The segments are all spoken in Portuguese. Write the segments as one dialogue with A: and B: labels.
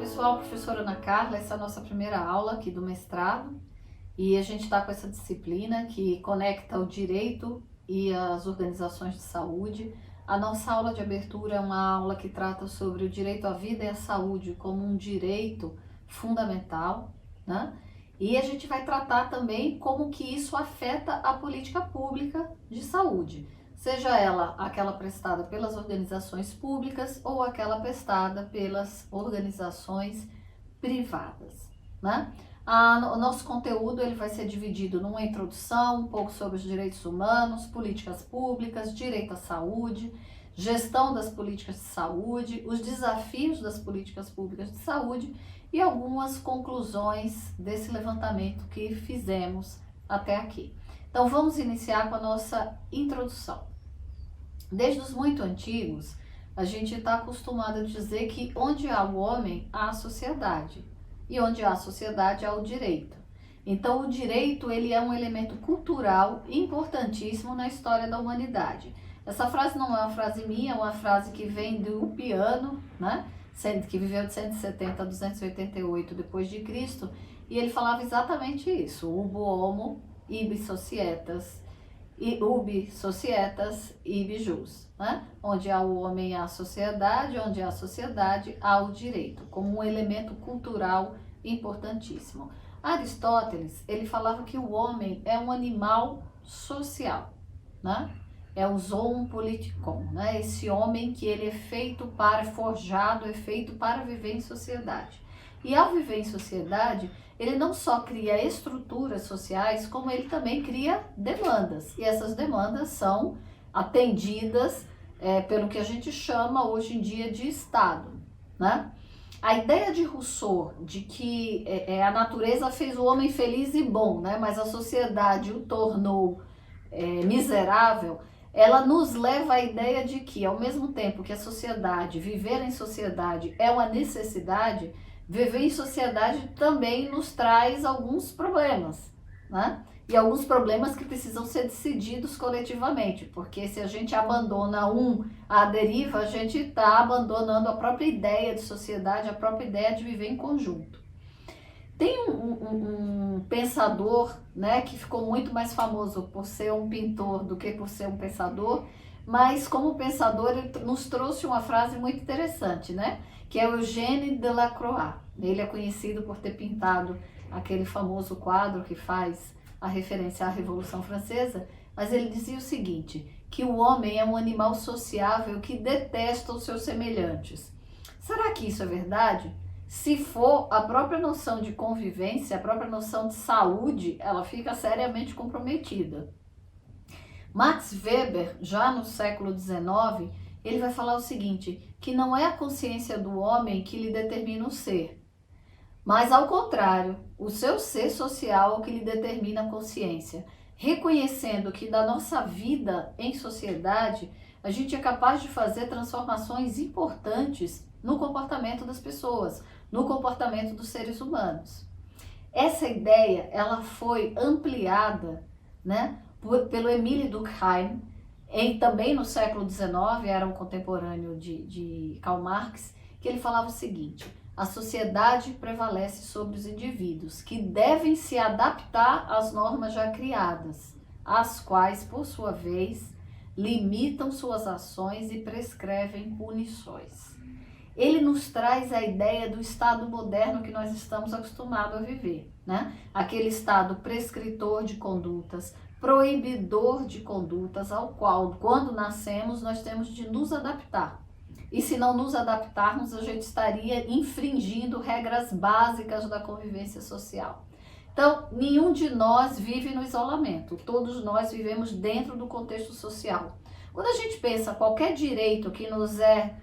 A: pessoal, professora Ana Carla, essa é a nossa primeira aula aqui do mestrado e a gente está com essa disciplina que conecta o direito e as organizações de saúde. A nossa aula de abertura é uma aula que trata sobre o direito à vida e à saúde como um direito fundamental, né? E a gente vai tratar também como que isso afeta a política pública de saúde, seja ela aquela prestada pelas organizações públicas ou aquela prestada pelas organizações privadas, né? O nosso conteúdo ele vai ser dividido numa introdução, um pouco sobre os direitos humanos, políticas públicas, direito à saúde, gestão das políticas de saúde, os desafios das políticas públicas de saúde e algumas conclusões desse levantamento que fizemos até aqui. Então vamos iniciar com a nossa introdução. Desde os muito antigos, a gente está acostumado a dizer que onde há o homem, há a sociedade. E onde há a sociedade, há o direito. Então, o direito ele é um elemento cultural importantíssimo na história da humanidade. Essa frase não é uma frase minha, é uma frase que vem do Ulpiano, né? Que viveu de 170 a 288 depois de Cristo, e ele falava exatamente isso: ubo homo, ibi societas, ubi societas, ibi jus, né? Onde há o homem, há a sociedade, onde há a sociedade, há o direito, como um elemento cultural importantíssimo. Aristóteles, ele falava que o homem é um animal social, né? É o zoon politikon, né? Esse homem que ele é feito para, forjado, é feito para viver em sociedade. E ao viver em sociedade, ele não só cria estruturas sociais, como ele também cria demandas. E essas demandas são atendidas pelo que a gente chama hoje em dia de Estado, né? A ideia de Rousseau de que a natureza fez o homem feliz e bom, né? Mas a sociedade o tornou miserável, ela nos leva à ideia de que, ao mesmo tempo que a sociedade, viver em sociedade é uma necessidade, viver em sociedade também nos traz alguns problemas, né? E alguns problemas que precisam ser decididos coletivamente, porque se a gente abandona à deriva, a gente está abandonando a própria ideia de sociedade, a própria ideia de viver em conjunto. Tem um pensador, né, que ficou muito mais famoso por ser um pintor do que por ser um pensador, mas como pensador ele nos trouxe uma frase muito interessante, né, que é o Eugène Delacroix. Ele é conhecido por ter pintado aquele famoso quadro que faz a referência à Revolução Francesa, mas ele dizia o seguinte, que o homem é um animal sociável que detesta os seus semelhantes. Será que isso é verdade? Se for, a própria noção de convivência, a própria noção de saúde, ela fica seriamente comprometida. Max Weber, já no século XIX, ele vai falar o seguinte, que não é a consciência do homem que lhe determina o ser, mas ao contrário, o seu ser social que lhe determina a consciência, reconhecendo que da nossa vida em sociedade, a gente é capaz de fazer transformações importantes no comportamento das pessoas, no comportamento dos seres humanos. Essa ideia, ela foi ampliada, né, pelo Émile Durkheim, também no século XIX, era um contemporâneo de Karl Marx, que ele falava o seguinte, a sociedade prevalece sobre os indivíduos, que devem se adaptar às normas já criadas, as quais, por sua vez, limitam suas ações e prescrevem punições. Ele nos traz a ideia do Estado moderno que nós estamos acostumados a viver, né? Aquele Estado prescritor de condutas, proibidor de condutas, ao qual, quando nascemos, nós temos de nos adaptar. E se não nos adaptarmos, a gente estaria infringindo regras básicas da convivência social. Então, nenhum de nós vive no isolamento, todos nós vivemos dentro do contexto social. Quando a gente pensa qualquer direito que nos é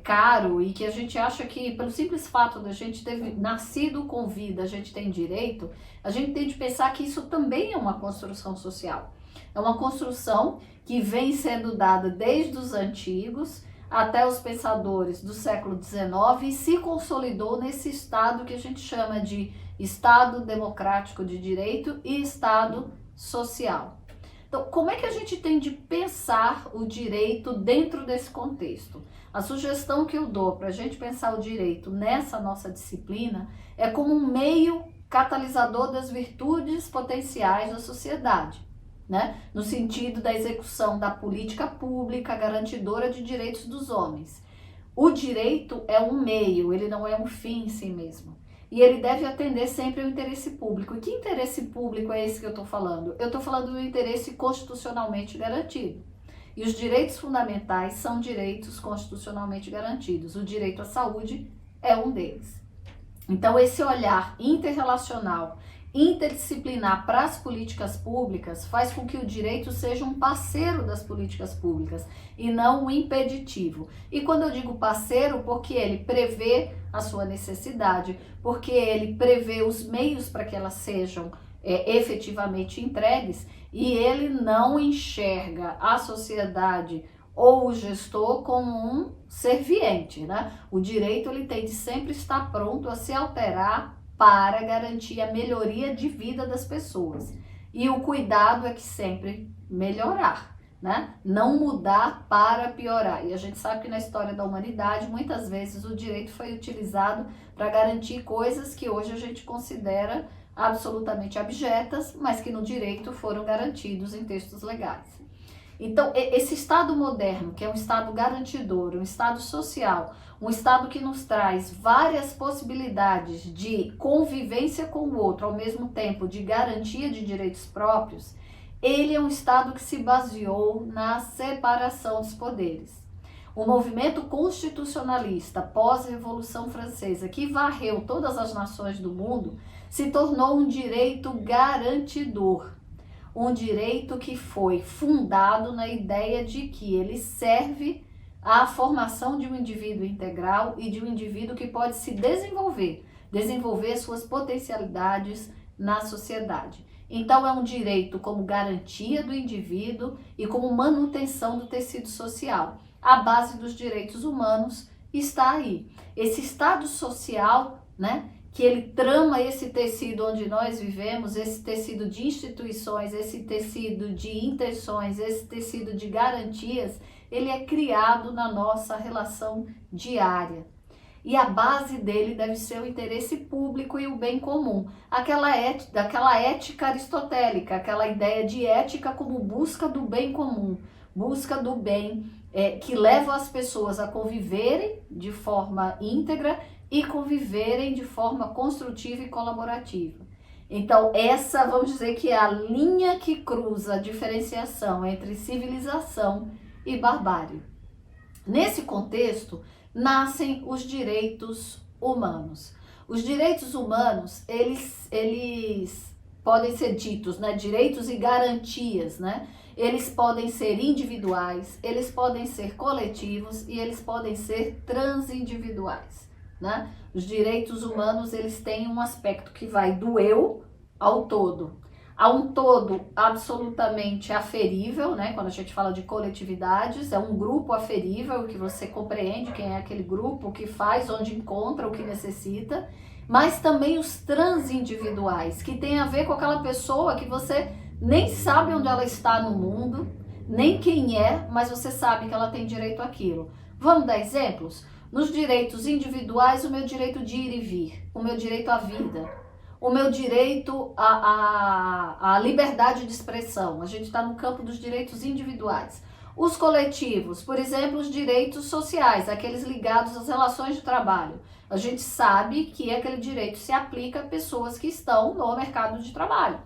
A: caro e que a gente acha que, pelo simples fato de a gente ter nascido com vida, a gente tem direito, a gente tem de pensar que isso também é uma construção social. É uma construção que vem sendo dada desde os antigos até os pensadores do século XIX e se consolidou nesse Estado que a gente chama de Estado democrático de direito e Estado social. Então, como é que a gente tem de pensar o direito dentro desse contexto? A sugestão que eu dou para a gente pensar o direito nessa nossa disciplina é como um meio catalisador das virtudes potenciais da sociedade, né? No sentido da execução da política pública garantidora de direitos dos homens. O direito é um meio, ele não é um fim em si mesmo. E ele deve atender sempre ao interesse público. E que interesse público é esse que eu estou falando? Eu estou falando do interesse constitucionalmente garantido. E os direitos fundamentais são direitos constitucionalmente garantidos. O direito à saúde é um deles. Então, esse olhar interrelacional, interdisciplinar para as políticas públicas faz com que o direito seja um parceiro das políticas públicas e não um impeditivo. E quando eu digo parceiro, porque ele prevê a sua necessidade, porque ele prevê os meios para que elas sejam efetivamente entregues, e ele não enxerga a sociedade ou o gestor como um serviente, né? O direito ele tem de sempre estar pronto a se alterar para garantir a melhoria de vida das pessoas. E o cuidado é que sempre melhorar, né? Não mudar para piorar. E a gente sabe que na história da humanidade, muitas vezes o direito foi utilizado para garantir coisas que hoje a gente considera absolutamente abjetas, mas que no direito foram garantidos em textos legais. Então, esse Estado moderno, que é um Estado garantidor, um Estado social, um Estado que nos traz várias possibilidades de convivência com o outro, ao mesmo tempo de garantia de direitos próprios, ele é um Estado que se baseou na separação dos poderes. O movimento constitucionalista pós-Revolução Francesa, que varreu todas as nações do mundo, se tornou um direito garantidor. Um direito que foi fundado na ideia de que ele serve à formação de um indivíduo integral e de um indivíduo que pode se desenvolver suas potencialidades na sociedade. Então é um direito como garantia do indivíduo e como manutenção do tecido social. A base dos direitos humanos está aí. Esse Estado social, né? Que ele trama esse tecido onde nós vivemos, esse tecido de instituições, esse tecido de intenções, esse tecido de garantias, ele é criado na nossa relação diária. E a base dele deve ser o interesse público e o bem comum. Aquela ética aristotélica, aquela ideia de ética como busca do bem comum, busca do bem que leva as pessoas a conviverem de forma íntegra e conviverem de forma construtiva e colaborativa. Então, essa, vamos dizer que é a linha que cruza a diferenciação entre civilização e barbárie. Nesse contexto, nascem os direitos humanos. Os direitos humanos, eles podem ser ditos, né, direitos e garantias, né? Eles podem ser individuais, eles podem ser coletivos e eles podem ser transindividuais. Né? Os direitos humanos eles têm um aspecto que vai do eu ao todo. Há um todo absolutamente aferível, né? Quando a gente fala de coletividades, é um grupo aferível que você compreende quem é aquele grupo, o que faz, onde encontra, o que necessita, mas também os transindividuais, que tem a ver com aquela pessoa que você nem sabe onde ela está no mundo, nem quem é, mas você sabe que ela tem direito àquilo. Vamos dar exemplos? Nos direitos individuais, o meu direito de ir e vir, o meu direito à vida, o meu direito à liberdade de expressão. A gente está no campo dos direitos individuais. Os coletivos, por exemplo, os direitos sociais, aqueles ligados às relações de trabalho. A gente sabe que aquele direito se aplica a pessoas que estão no mercado de trabalho.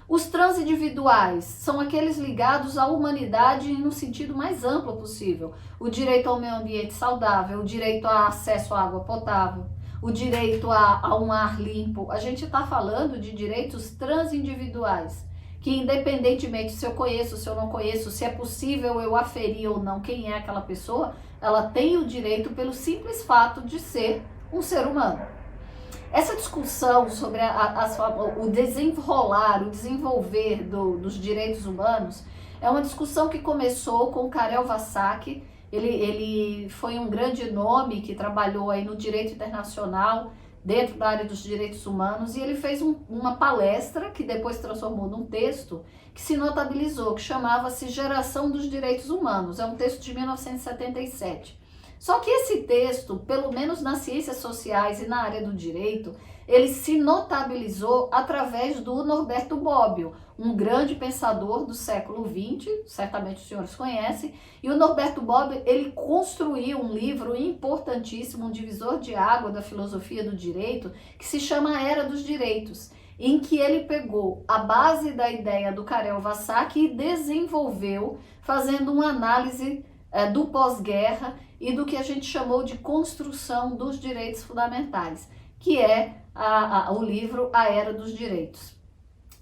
A: Os transindividuais são aqueles ligados à humanidade no sentido mais amplo possível. O direito ao meio ambiente saudável, o direito a acesso à água potável, o direito a um ar limpo. A gente está falando de direitos transindividuais, que independentemente se eu conheço, se eu não conheço, se é possível eu aferir ou não quem é aquela pessoa, ela tem o direito pelo simples fato de ser um ser humano. Essa discussão sobre o desenrolar, o desenvolver dos direitos humanos é uma discussão que começou com Karel Vassaky. Ele foi um grande nome que trabalhou aí no direito internacional, dentro da área dos direitos humanos, e ele fez uma palestra que depois transformou num texto que se notabilizou, que chamava-se Geração dos Direitos Humanos. É um texto de 1977. Só que esse texto, pelo menos nas ciências sociais e na área do direito, ele se notabilizou através do Norberto Bobbio, um grande pensador do século XX, certamente os senhores conhecem, e o Norberto Bobbio, ele construiu um livro importantíssimo, um divisor de água da filosofia do direito, que se chama A Era dos Direitos, em que ele pegou a base da ideia do Karel Vasak e desenvolveu, fazendo uma análise do pós-guerra e do que a gente chamou de construção dos direitos fundamentais, que é o livro A Era dos Direitos.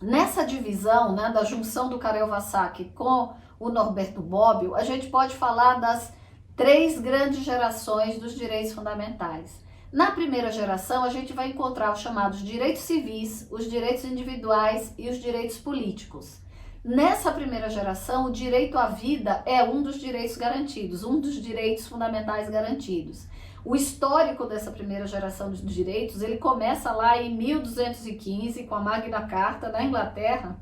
A: Nessa divisão, né, da junção do Karel Vasak com o Norberto Bobbio, a gente pode falar das 3 grandes gerações dos direitos fundamentais. Na primeira geração, a gente vai encontrar os chamados direitos civis, os direitos individuais e os direitos políticos. Nessa primeira geração, o direito à vida é um dos direitos garantidos, um dos direitos fundamentais garantidos. O histórico dessa primeira geração de direitos, ele começa lá em 1215, com a Magna Carta na Inglaterra,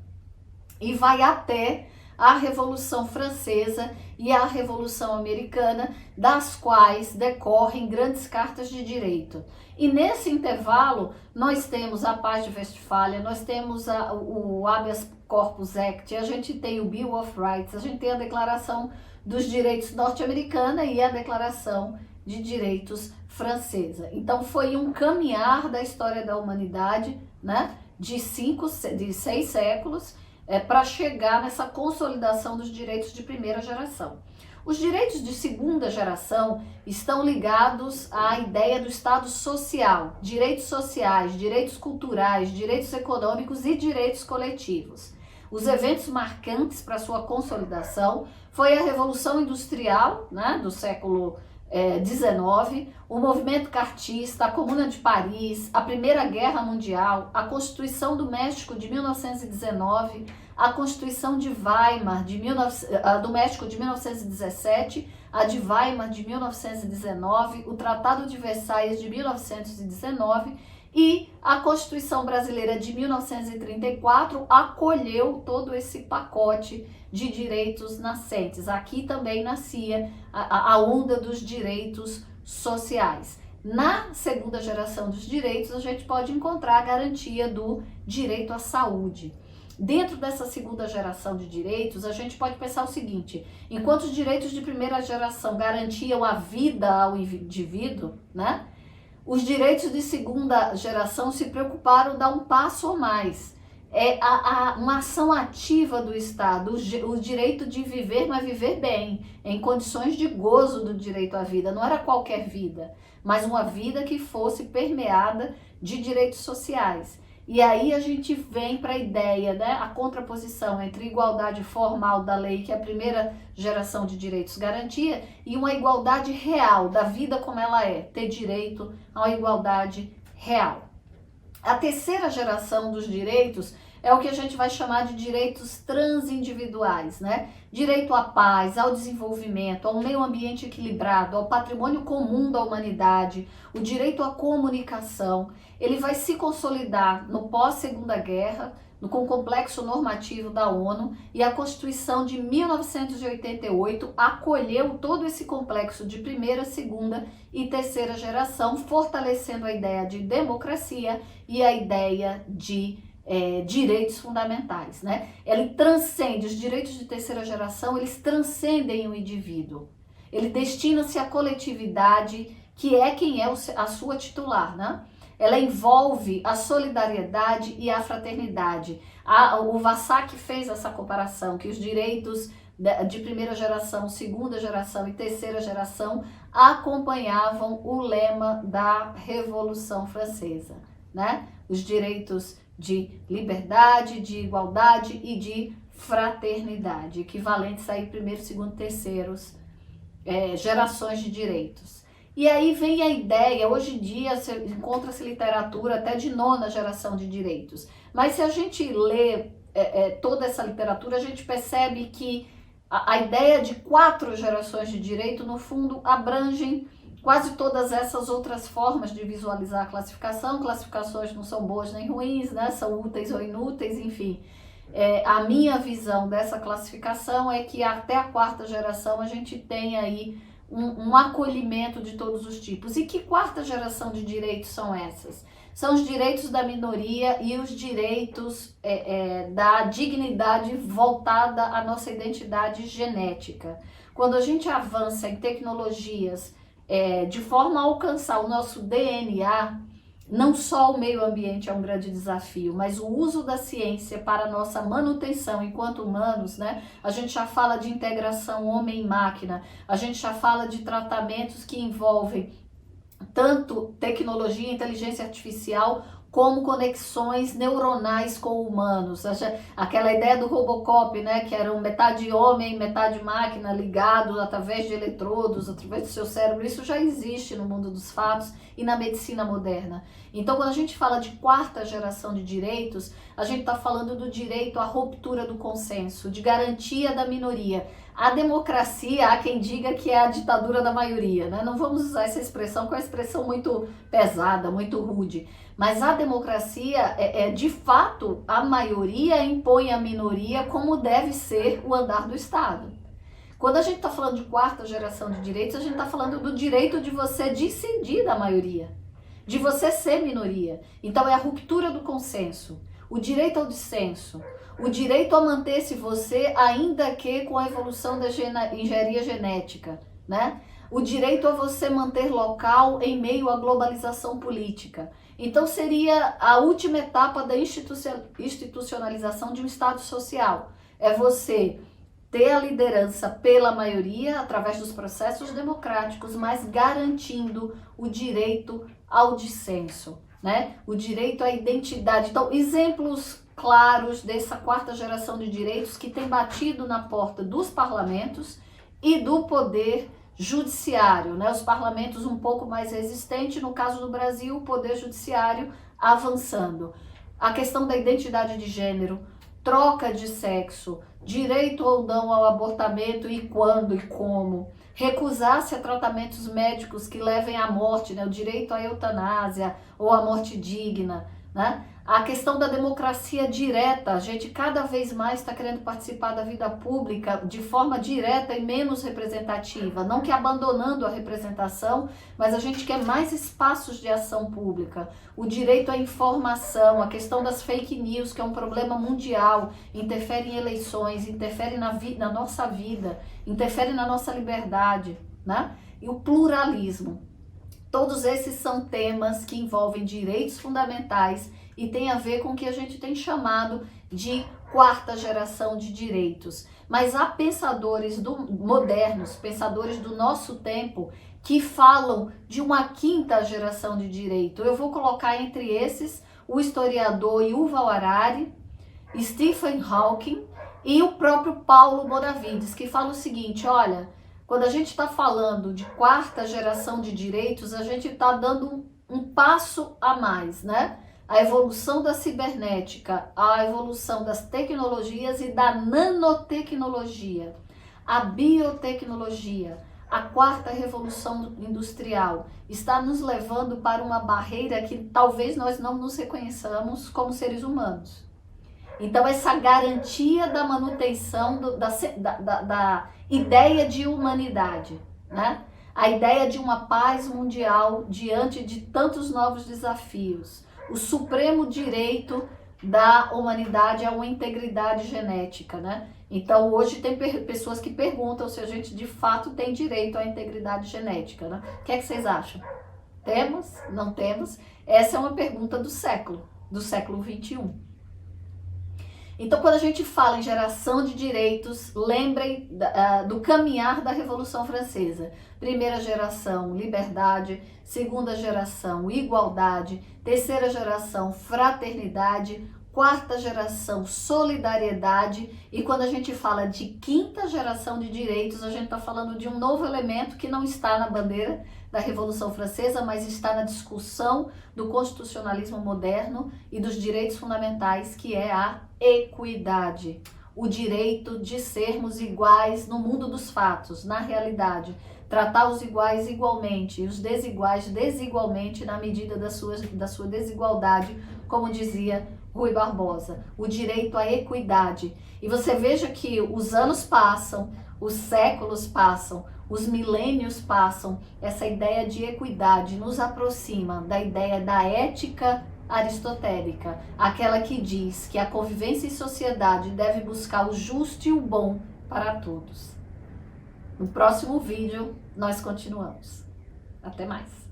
A: e vai até a Revolução Francesa e a Revolução Americana, das quais decorrem grandes cartas de direito. E nesse intervalo, nós temos a Paz de Westfália, nós temos o Habeas Corpus Act, a gente tem o Bill of Rights, a gente tem a Declaração dos Direitos norte-americana e a Declaração de Direitos francesa. Então foi um caminhar da história da humanidade, né, de 6 séculos, para chegar nessa consolidação dos direitos de primeira geração. Os direitos de segunda geração estão ligados à ideia do Estado social, direitos sociais, direitos culturais, direitos econômicos e direitos coletivos. Os eventos marcantes para sua consolidação foi a Revolução Industrial, né, do século XIX, o movimento cartista, a Comuna de Paris, a Primeira Guerra Mundial, a Constituição do México de 1919, a Constituição de Weimar do México de 1917, a de Weimar de 1919, o Tratado de Versalhes de 1919 e a Constituição Brasileira de 1934 acolheu todo esse pacote de direitos nascentes. Aqui também nascia a onda dos direitos sociais. Na segunda geração dos direitos, a gente pode encontrar a garantia do direito à saúde. Dentro dessa segunda geração de direitos, a gente pode pensar o seguinte: enquanto os direitos de primeira geração garantiam a vida ao indivíduo, né, os direitos de segunda geração se preocuparam em dar um passo a mais. Uma ação ativa do Estado, o direito de viver, mas viver bem, em condições de gozo do direito à vida. Não era qualquer vida, mas uma vida que fosse permeada de direitos sociais. E aí a gente vem para a ideia, né, a contraposição entre igualdade formal da lei, que é a primeira geração de direitos garantia, e uma igualdade real da vida como ela é, ter direito a uma igualdade real. A terceira geração dos direitos é o que a gente vai chamar de direitos transindividuais, né? Direito à paz, ao desenvolvimento, ao meio ambiente equilibrado, ao patrimônio comum da humanidade, o direito à comunicação. Ele vai se consolidar no pós-Segunda Guerra, com o complexo normativo da ONU, e a Constituição de 1988 acolheu todo esse complexo de primeira, segunda e terceira geração, fortalecendo a ideia de democracia e a ideia de direitos fundamentais, né? Ele transcende, os direitos de terceira geração, eles transcendem o indivíduo. Ele destina-se à coletividade, que é quem é a sua titular, né? Ela envolve a solidariedade e a fraternidade. O Vasak fez essa comparação, que os direitos de primeira geração, segunda geração e terceira geração acompanhavam o lema da Revolução Francesa, né? Os direitos de liberdade, de igualdade e de fraternidade, equivalentes aí primeiro, segundo, terceiros gerações de direitos. E aí vem a ideia, hoje em dia encontra-se literatura até de nona geração de direitos, mas se a gente lê toda essa literatura, a gente percebe que a ideia de 4 gerações de direito, no fundo, abrangem quase todas essas outras formas de visualizar a classificação. Classificações não são boas nem ruins, né? São úteis ou inúteis, enfim. A minha visão dessa classificação é que até a 4ª geração a gente tem aí um acolhimento de todos os tipos. E que quarta geração de direitos são essas? São os direitos da minoria e os direitos da dignidade voltada à nossa identidade genética. Quando a gente avança em tecnologias de forma a alcançar o nosso DNA, não só o meio ambiente é um grande desafio, mas o uso da ciência para a nossa manutenção enquanto humanos, né? A gente já fala de integração homem-máquina, a gente já fala de tratamentos que envolvem tanto tecnologia, inteligência artificial, como conexões neuronais com humanos. Aquela ideia do Robocop, né, que eram metade homem, metade máquina, ligados através de eletrodos, através do seu cérebro, isso já existe no mundo dos fatos e na medicina moderna. Então, quando a gente fala de quarta geração de direitos, a gente está falando do direito à ruptura do consenso, de garantia da minoria. A democracia, há quem diga que é a ditadura da maioria, né? Não vamos usar essa expressão, que é uma expressão muito pesada, muito rude. Mas a democracia, de fato, a maioria impõe à minoria como deve ser o andar do Estado. Quando a gente está falando de quarta geração de direitos, a gente está falando do direito de você decidir da maioria, de você ser minoria. Então é a ruptura do consenso, o direito ao dissenso, o direito a manter-se você, ainda que com a evolução da engenharia genética, né? O direito a você manter local em meio à globalização política. Então seria a última etapa da institucionalização de um Estado social. É você ter a liderança pela maioria através dos processos democráticos, mas garantindo o direito ao dissenso, né? O direito à identidade. Então, exemplos claros dessa quarta geração de direitos que tem batido na porta dos parlamentos e do poder judiciário, né? Os parlamentos um pouco mais resistentes, no caso do Brasil, o poder judiciário avançando. A questão da identidade de gênero, troca de sexo, direito ou não ao abortamento e quando e como, recusar-se a tratamentos médicos que levem à morte, né? O direito à eutanásia ou à morte digna, né? A questão da democracia direta, a gente cada vez mais está querendo participar da vida pública de forma direta e menos representativa, não que abandonando a representação, mas a gente quer mais espaços de ação pública. O direito à informação, a questão das fake news, que é um problema mundial, interfere em eleições, interfere na nossa vida, interfere na nossa liberdade, né? E o pluralismo. Todos esses são temas que envolvem direitos fundamentais e tem a ver com o que a gente tem chamado de quarta geração de direitos. Mas há pensadores modernos, pensadores do nosso tempo, que falam de uma quinta geração de direito. Eu vou colocar entre esses o historiador Yuval Harari, Stephen Hawking e o próprio Paulo Bonavides, que fala o seguinte: olha, quando a gente está falando de quarta geração de direitos, a gente está dando um passo a mais, né? A evolução da cibernética, a evolução das tecnologias e da nanotecnologia, a biotecnologia, a quarta revolução industrial está nos levando para uma barreira que talvez nós não nos reconheçamos como seres humanos. Então, essa garantia da manutenção da ideia de humanidade, né? A ideia de uma paz mundial diante de tantos novos desafios. O supremo direito da humanidade é uma integridade genética, né? Então, hoje tem pessoas que perguntam se a gente de fato tem direito à integridade genética, né? O que é que vocês acham? Temos? Não temos? Essa é uma pergunta do século XXI. Então, quando a gente fala em geração de direitos, lembrem do caminhar da Revolução Francesa. Primeira geração, liberdade. Segunda geração, igualdade. Terceira geração, fraternidade. Quarta geração, solidariedade. E quando a gente fala de quinta geração de direitos, a gente está falando de um novo elemento que não está na bandeira da Revolução Francesa, mas está na discussão do constitucionalismo moderno e dos direitos fundamentais, que é a equidade. O direito de sermos iguais no mundo dos fatos, na realidade. Tratar os iguais igualmente e os desiguais desigualmente na medida da sua desigualdade, como dizia Rui Barbosa. O direito à equidade. E você veja que os anos passam, os séculos passam, Os milênios passam, essa ideia de equidade nos aproxima da ideia da ética aristotélica, aquela que diz que a convivência em sociedade deve buscar o justo e o bom para todos. No próximo vídeo, nós continuamos. Até mais!